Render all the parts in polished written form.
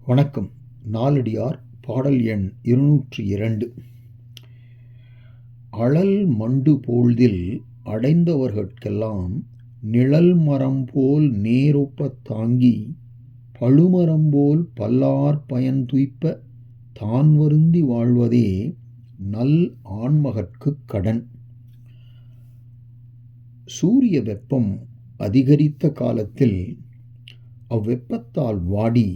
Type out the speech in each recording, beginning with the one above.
வணக்கம். நாலடியார் பாடல் எண் 202. அழல் மண்டு போழ்தில் அடைந்தவர்கட்கெல்லாம் நிழல் மரம்போல் நேரொப்பத் தாங்கி பழுமரம்போல் பல்லார் பயன் துய்ப்ப தான் வருந்தி வாழ்வதே நல் ஆண்மகட்குக் கடன். சூரிய வெப்பம் அதிகரித்த காலத்தில் அவ்வெப்பத்தால் வாடி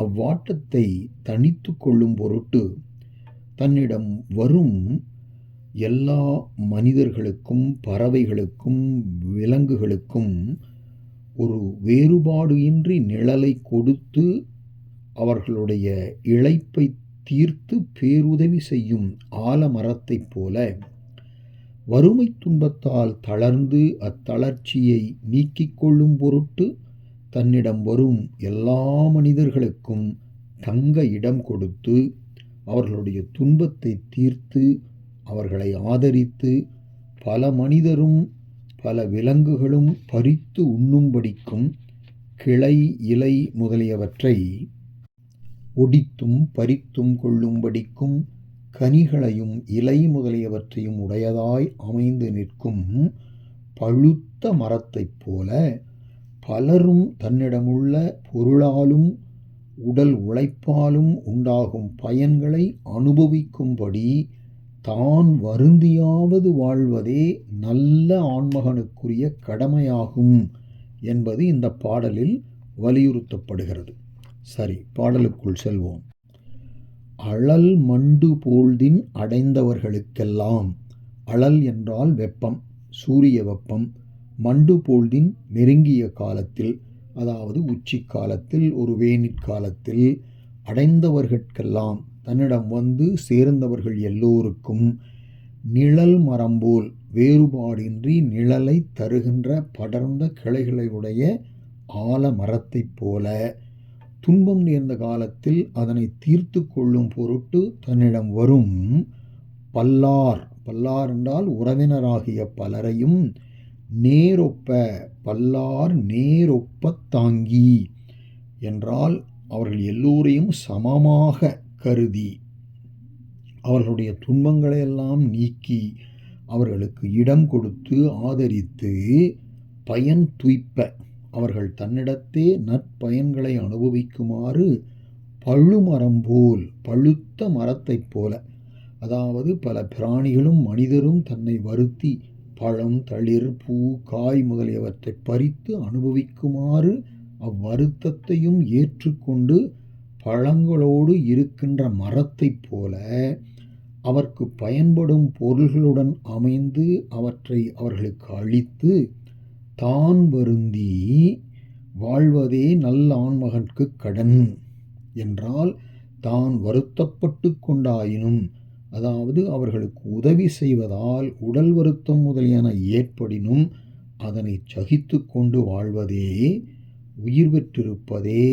அவ்வாட்டத்தை தணித்து கொள்ளும் பொருட்டு தன்னிடம் வரும் எல்லா மனிதர்களுக்கும் பறவைகளுக்கும் விலங்குகளுக்கும் ஒரு வேறுபாடு இன்றி நிழலை கொடுத்து அவர்களுடைய இளைப்பை தீர்த்து பேருதவி செய்யும் ஆலமரத்தைப் போல வறுமை துன்பத்தால் தளர்ந்து அத்தளர்ச்சியை நீக்கிக் கொள்ளும் பொருட்டு தன்னிடம் வரும் எல்லா மனிதர்களுக்கும் தங்க இடம் கொடுத்து அவர்களுடைய துன்பத்தை தீர்த்து அவர்களை ஆதரித்து பல மனிதரும் பல விலங்குகளும் பறித்து உண்ணும்படிக்கும் கிளை இலை முதலியவற்றை ஒடித்தும் பறித்தும் கொள்ளும்படிக்கும் கனிகளையும் இலை முதலியவற்றையும் உடையதாய் அமைந்து நிற்கும் பழுத்த மரத்தைப் போல பலரும் தன்னிடமுள்ள பொருளாலும் உடல் உழைப்பாலும் உண்டாகும் பயன்களை அனுபவிக்கும்படி தான் வருந்தியாவது வாழ்வதே நல்ல ஆண்மகனுக்குரிய கடமையாகும் என்பது இந்த பாடலில் வலியுறுத்தப்படுகிறது. சரி, பாடலுக்குள் செல்வோம். அழல் மண்டு போழ்தின் அடைந்தவர்களுக்கெல்லாம். அழல் என்றால் வெப்பம், சூரிய வெப்பம். மண்டு போழ்தின் நெருங்கிய காலத்தில், அதாவது உச்சி காலத்தில், ஒரு வேனிற்காலத்தில் அடைந்தவர்கட்கெல்லாம் தன்னிடம் வந்து சேர்ந்தவர்கள் எல்லோருக்கும் நிழல் மரம்போல் வேறுபாடின்றி நிழலை தருகின்ற படர்ந்த கிளைகளையுடைய ஆலமரத்தைப் போல துன்பம் நேர்ந்த காலத்தில் அதனை தீர்த்து கொள்ளும் பொருட்டு தன்னிடம் வரும் பல்லார் என்றால் உறவினராகிய பலரையும் நேரொப்ப, பல்லார் நேரொப்பத் தாங்கி என்றால் அவர்கள் எல்லோரையும் சமமாக கருதி அவர்களுடைய துன்பங்களையெல்லாம் நீக்கி அவர்களுக்கு இடம் கொடுத்து ஆதரித்து பயன் துய்ப்ப, அவர்கள் தன்னிடத்தே நற்பயன்களை அனுபவிக்குமாறு பழுமரம்போல், பழுத்த மரத்தைப் போல, அதாவது பல பிராணிகளும் மனிதரும் தன்னை வருத்தி பழம், தளிர், பூ, காய் முதலியவற்றை பறித்து அனுபவிக்குமாறு அவ்வருத்தத்தையும் ஏற்றுக்கொண்டு பழங்களோடு இருக்கின்ற மரத்தைப் போல அவர்க்கு பயன்படும் பொருள்களுடன் அமைந்து அவற்றை அவர்களுக்கு அளித்து தான் வருந்தி வாழ்வதே நல் ஆண்மகனுக்குக் கடன் என்றால், தான் வருத்தப்பட்டு கொண்டாயினும், அதாவது அவர்களுக்கு உதவி செய்வதால் உடல் வருத்தம் முதலியன ஏற்படினும் அதனை சகித்து கொண்டு வாழ்வதே, உயிர் பெற்றிருப்பதே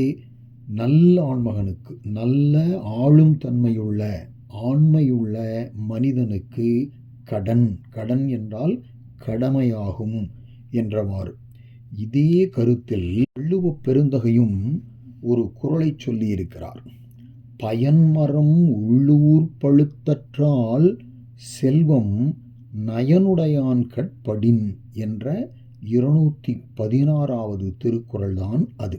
நல்ல ஆண்மகனுக்கு, நல்ல ஆளும் தன்மையுள்ள ஆண்மையுள்ள மனிதனுக்கு கடன். கடன் என்றால் கடமையாகும் என்றவாறு. இதே கருத்தில் வள்ளுவப் பெருந்தகையும் ஒரு குறளை சொல்லியிருக்கிறார். பயன்மரம் உள்ளூர் பழுத்தற்றால் செல்வம் நயனுடையான் கட்படின் என்ற 216வது திருக்குறள்தான் அது.